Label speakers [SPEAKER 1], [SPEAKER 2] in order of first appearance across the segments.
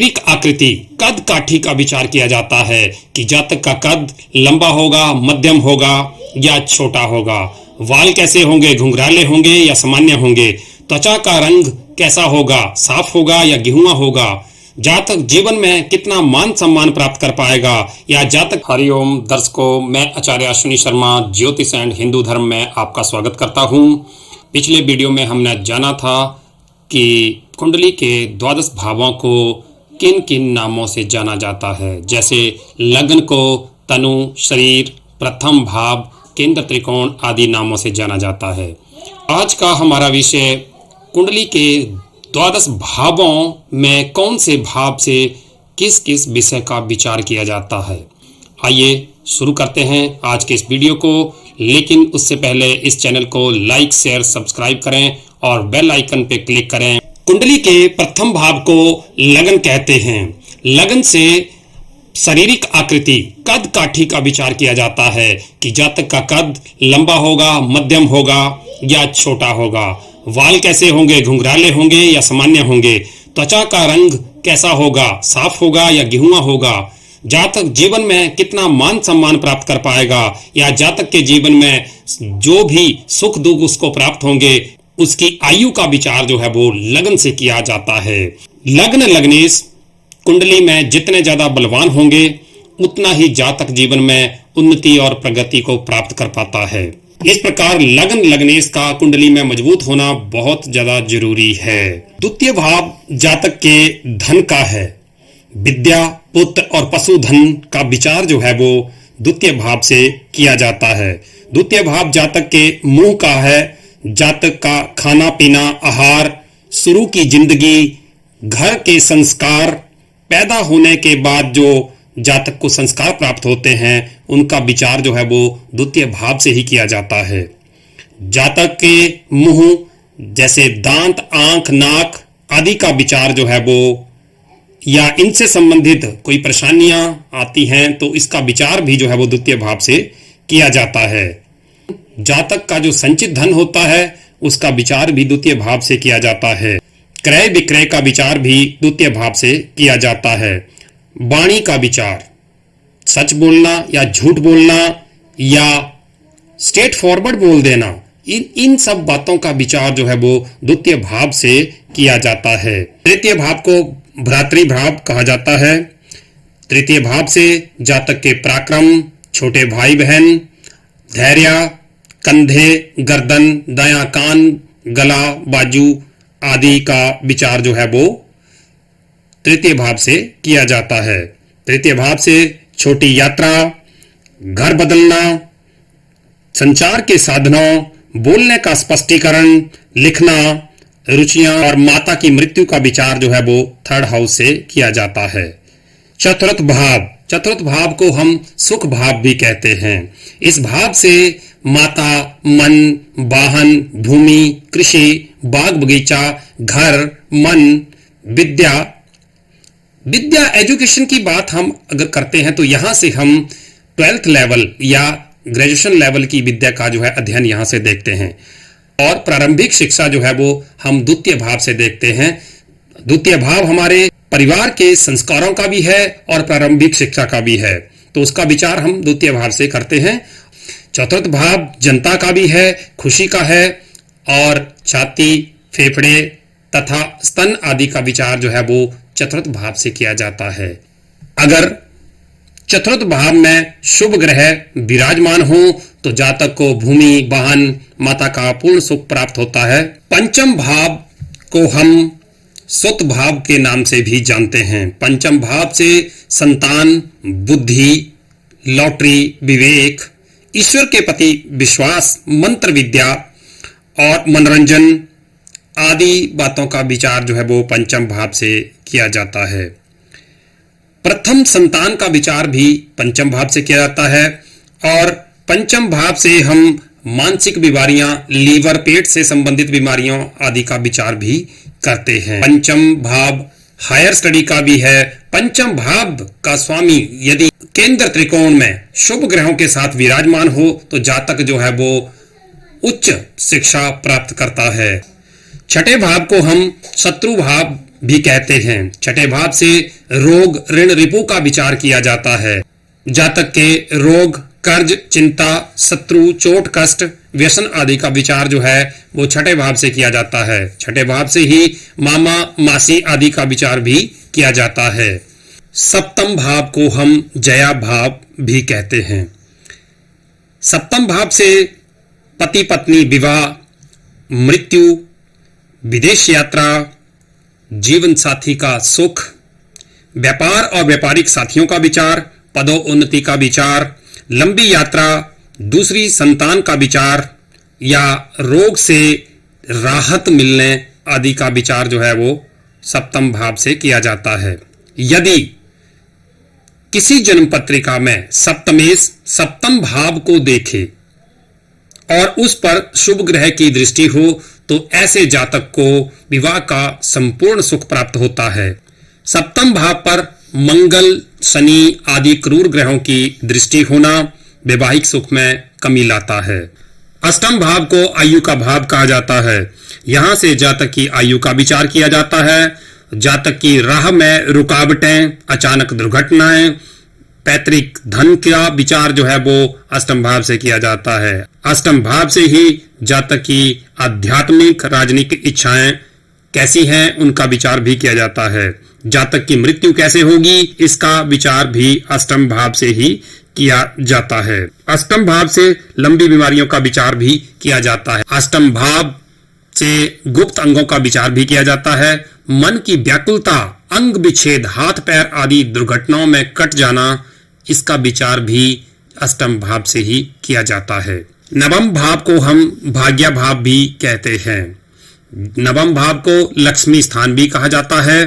[SPEAKER 1] शारीरिक आकृति कद काठी का विचार किया जाता है कि जातक का कद लंबा होगा, मध्यम होगा या छोटा होगा। वाल कैसे होंगे, घुंघराले होंगे या सामान्य होंगे। त्वचा का रंग कैसा होगा, साफ होगा या गेहुआ होगा। जातक जीवन में कितना मान सम्मान प्राप्त कर पाएगा या जातक। हरिओम दर्शकों, मैं आचार्य अश्विनी शर्मा ज्योतिष एंड हिंदू धर्म में आपका स्वागत करता हूं। पिछले वीडियो में हमने जाना था कि कुंडली के द्वादश भावों को किन किन नामों से जाना जाता है, जैसे लग्न को तनु, शरीर, प्रथम भाव, केंद्र, त्रिकोण आदि नामों से जाना जाता है। आज का हमारा विषय कुंडली के द्वादश भावों में कौन से भाव से किस किस विषय का विचार किया जाता है। आइए शुरू करते हैं आज के इस वीडियो को, लेकिन उससे पहले इस चैनल को लाइक, शेयर, सब्सक्राइब करें और बेल आइकन पे क्लिक करें। कुंडली के प्रथम भाव को लगन कहते हैं। लगन से शारीरिक आकृति कद काठी का विचार किया जाता है कि जातक का कद लंबा होगा, मध्यम होगा या छोटा होगा। वाल कैसे होंगे, घुंघराले होंगे या सामान्य होंगे। त्वचा का रंग कैसा होगा, साफ होगा या गेहुआ होगा। जातक जीवन में कितना मान सम्मान प्राप्त कर पाएगा या जातक के जीवन में जो भी सुख दुख उसको प्राप्त होंगे, उसकी आयु का विचार जो है वो लगन से किया जाता है। लग्न लग्नेश कुंडली में जितने ज्यादा बलवान होंगे, उतना ही जातक जीवन में उन्नति और प्रगति को प्राप्त कर पाता है। इस प्रकार लगन लग्नेश का कुंडली में मजबूत होना बहुत ज्यादा जरूरी है। द्वितीय भाव जातक के धन का है। विद्या, पुत्र और पशुधन का विचार जो है वो द्वितीय भाव से किया जाता है। द्वितीय भाव जातक के मुंह का है। जातक का खाना पीना, आहार, शुरू की जिंदगी, घर के संस्कार, पैदा होने के बाद जो जातक को संस्कार प्राप्त होते हैं, उनका विचार जो है वो द्वितीय भाव से ही किया जाता है। जातक के मुंह जैसे दांत, आंख, नाक आदि का विचार जो है वो या इनसे संबंधित कोई परेशानियां आती हैं तो इसका विचार भी जो है वो द्वितीय भाव से किया जाता है। जातक का जो संचित धन होता है उसका विचार भी द्वितीय भाव से किया जाता है। क्रय विक्रय का विचार भी द्वितीय भाव से किया जाता है। वाणी का विचार, सच बोलना या झूठ बोलना या स्ट्रेट फॉरवर्ड बोल देना, इन सब बातों का विचार जो है वो द्वितीय भाव से किया जाता है। तृतीय भाव को भ्रातृभाव कहा जाता है। तृतीय भाव से जातक के पराक्रम, छोटे भाई बहन, धैर्य, कंधे, गर्दन, दायां कान, गला, बाजू आदि का विचार जो है वो तृतीय भाव से किया जाता है। तृतीय भाव से छोटी यात्रा, घर बदलना, संचार के साधनों, बोलने का स्पष्टीकरण, लिखना, रुचियां और माता की मृत्यु का विचार जो है वो थर्ड हाउस से किया जाता है। चतुर्थ भाव, चतुर्थ भाव को हम सुख भाव भी कहते हैं। इस भाव से माता, मन, वाहन, भूमि, कृषि, बाग बगीचा, घर, मन, विद्या एजुकेशन की बात हम अगर करते हैं तो यहां से हम 12th लेवल या ग्रेजुएशन लेवल की विद्या का जो है अध्ययन यहां से देखते हैं। और प्रारंभिक शिक्षा जो है वो हम द्वितीय भाव से देखते हैं। द्वितीय भाव हमारे परिवार के संस्कारों का भी है और प्रारंभिक शिक्षा का भी है, तो उसका विचार हम द्वितीय भाव से करते हैं। चतुर्थ भाव जनता का भी है, खुशी का है और छाती, फेफड़े तथा स्तन आदि का विचार जो है वो चतुर्थ भाव से किया जाता है। अगर चतुर्थ भाव में शुभ ग्रह विराजमान हो तो जातक को भूमि, वाहन, माता का पूर्ण सुख प्राप्त होता है। पंचम भाव को हम सुत भाव के नाम से भी जानते हैं। पंचम भाव से संतान, बुद्धि, लॉटरी, विवेक, ईश्वर के प्रति विश्वास, मंत्र विद्या और मनोरंजन आदि बातों का विचार जो है वो पंचम भाव से किया जाता है। प्रथम संतान का विचार भी पंचम भाव से किया जाता है और पंचम भाव से हम मानसिक बीमारियां, लीवर, पेट से संबंधित बीमारियों आदि का विचार भी करते हैं। पंचम भाव हायर स्टडी का भी है। पंचम भाव का स्वामी यदि केंद्र त्रिकोण में शुभ ग्रहों के साथ विराजमान हो तो जातक जो है वो उच्च शिक्षा प्राप्त करता है। छठे भाव को हम शत्रु भाव भी कहते हैं। छठे भाव से रोग ऋण रिपु का विचार किया जाता है। जातक के रोग, कर्ज, चिंता, शत्रु, चोट, कष्ट, व्यसन आदि का विचार जो है वो छठे भाव से किया जाता है। छठे भाव से ही मामा, मासी आदि का विचार भी किया जाता है। सप्तम भाव को हम जया भाव भी कहते हैं। सप्तम भाव से पति पत्नी विवाह, मृत्यु, विदेश यात्रा, जीवन साथी का सुख, व्यापार और व्यापारिक साथियों का विचार, पदोन्नति का विचार, लंबी यात्रा, दूसरी संतान का विचार या रोग से राहत मिलने आदि का विचार जो है वो सप्तम भाव से किया जाता है। यदि किसी जन्म पत्रिका में सप्तमेश सप्तम भाव को देखे और उस पर शुभ ग्रह की दृष्टि हो तो ऐसे जातक को विवाह का संपूर्ण सुख प्राप्त होता है। सप्तम भाव पर मंगल, शनि आदि क्रूर ग्रहों की दृष्टि होना वैवाहिक सुख में कमी लाता है। अष्टम भाव को आयु का भाव कहा जाता है। यहां से जातक की आयु का विचार किया जाता है। जातक की राह में रुकावटें, अचानक दुर्घटनाएं, पैतृक धन का विचार जो है वो अष्टम भाव से किया जाता है। अष्टम भाव से ही जातक की आध्यात्मिक, राजनीतिक इच्छाएं कैसी हैं उनका विचार भी किया जाता है। जातक की मृत्यु कैसे होगी इसका विचार भी अष्टम भाव से ही किया जाता है। अष्टम भाव से लंबी बीमारियों का विचार भी किया जाता है। अष्टम भाव से गुप्त अंगों का विचार भी किया जाता है। मन की व्याकुलता, अंग विच्छेद, हाथ पैर आदि दुर्घटनाओं में कट जाना, इसका विचार भी अष्टम भाव से ही किया जाता है। नवम भाव को हम भाग्य भाव भी कहते हैं। नवम भाव को लक्ष्मी स्थान भी कहा जाता है।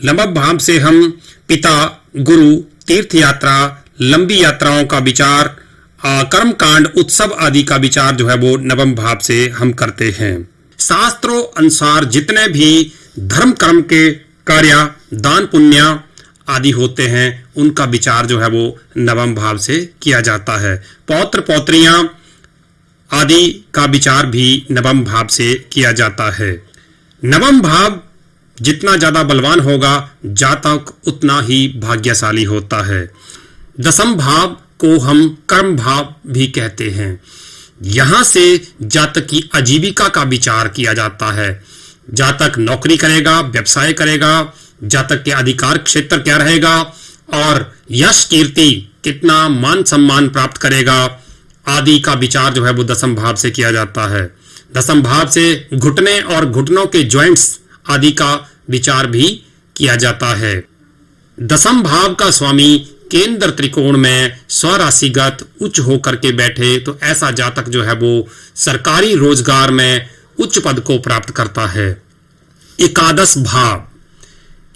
[SPEAKER 1] नवम भाव से हम पिता, गुरु, तीर्थ यात्रा, लंबी यात्राओं का विचार, कर्म कांड, उत्सव आदि का विचार जो है वो नवम भाव से हम करते हैं। शास्त्रों अनुसार जितने भी धर्म कर्म के कार्य, दान पुण्य आदि होते हैं उनका विचार जो है वो नवम भाव से किया जाता है। पौत्र पौत्रियां आदि का विचार भी नवम भाव से किया जाता है। नवम भाव जितना ज्यादा बलवान होगा जातक उतना ही भाग्यशाली होता है। दसम भाव को हम कर्म भाव भी कहते हैं। यहां से जातक की आजीविका का विचार किया जाता है। जातक नौकरी करेगा, व्यवसाय करेगा, जातक के अधिकार क्षेत्र क्या रहेगा और यश कीर्ति कितना मान सम्मान प्राप्त करेगा आदि का विचार जो है वो दसम भाव से किया जाता है। दसम भाव से घुटने और घुटनों के जॉइंट्स आदि का विचार भी किया जाता है। दसम भाव का स्वामी केंद्र त्रिकोण में स्वराशिगत उच्च होकर के बैठे तो ऐसा जातक जो है वो सरकारी रोजगार में उच्च पद को प्राप्त करता है। एकादश भाव,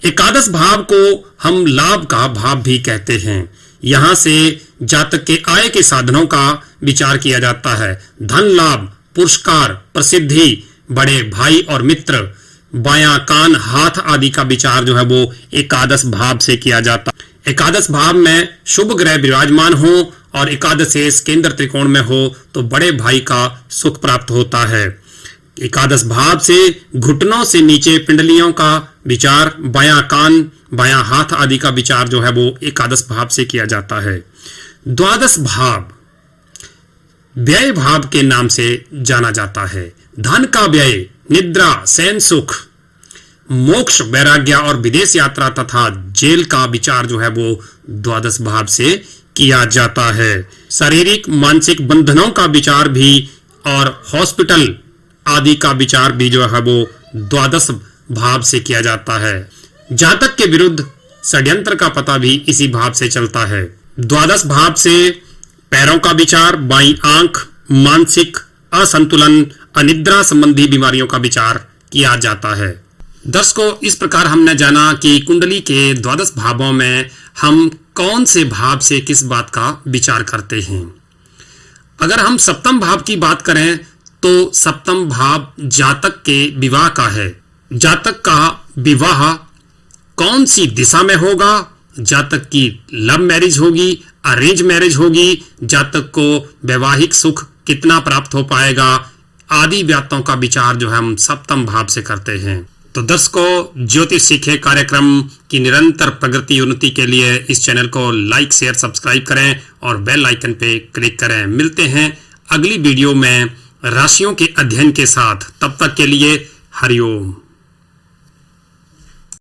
[SPEAKER 1] एकादश भाव को हम लाभ का भाव भी कहते हैं। यहां से जातक के आय के साधनों का विचार किया जाता है। धन लाभ, पुरस्कार, प्रसिद्धि, बड़े भाई और मित्र, बायां कान, हाथ आदि का विचार जो है वो एकादश भाव से किया जाता है। एकादश भाव में शुभ ग्रह विराजमान हो और एकादशेश केंद्र त्रिकोण में हो तो बड़े भाई का सुख प्राप्त होता है। एकादश भाव से घुटनों से नीचे पिंडलियों का विचार, बायां कान, बायां हाथ आदि का विचार जो है वो एकादश भाव से किया जाता है। द्वादश भाव व्यय भाव के नाम से जाना जाता है। धन का व्यय, निद्रा, शयन सुख, मोक्ष, वैराग्य और विदेश यात्रा तथा जेल का विचार जो है वो द्वादश भाव से किया जाता है। शारीरिक मानसिक बंधनों का विचार भी और हॉस्पिटल आदि का विचार भी जो है वो द्वादश भाव से किया जाता है। जातक के विरुद्ध षड्यंत्र का पता भी इसी भाव से चलता है। द्वादश भाव से पैरों का विचार, बाईं आंख, मानसिक असंतुलन, अनिद्रा संबंधी बीमारियों का विचार किया जाता है। दर्शकों, इस प्रकार हमने जाना कि कुंडली के द्वादश भावों में हम कौन से भाव से किस बात का विचार करते हैं। अगर हम सप्तम भाव की बात करें तो सप्तम भाव जातक के विवाह का है। जातक का विवाह कौन सी दिशा में होगा, जातक की लव मैरिज होगी, अरेंज मैरिज होगी, जातक को वैवाहिक सुख कितना प्राप्त हो पाएगा आदि बातों का विचार जो है हम सप्तम भाव से करते हैं। तो दर्शकों, ज्योतिष सीखे कार्यक्रम की निरंतर प्रगति उन्नति के लिए इस चैनल को लाइक शेयर सब्सक्राइब करें और बेल आइकन पे क्लिक करें। मिलते हैं अगली वीडियो में राशियों के अध्ययन के साथ। तब तक के लिए हरिओम।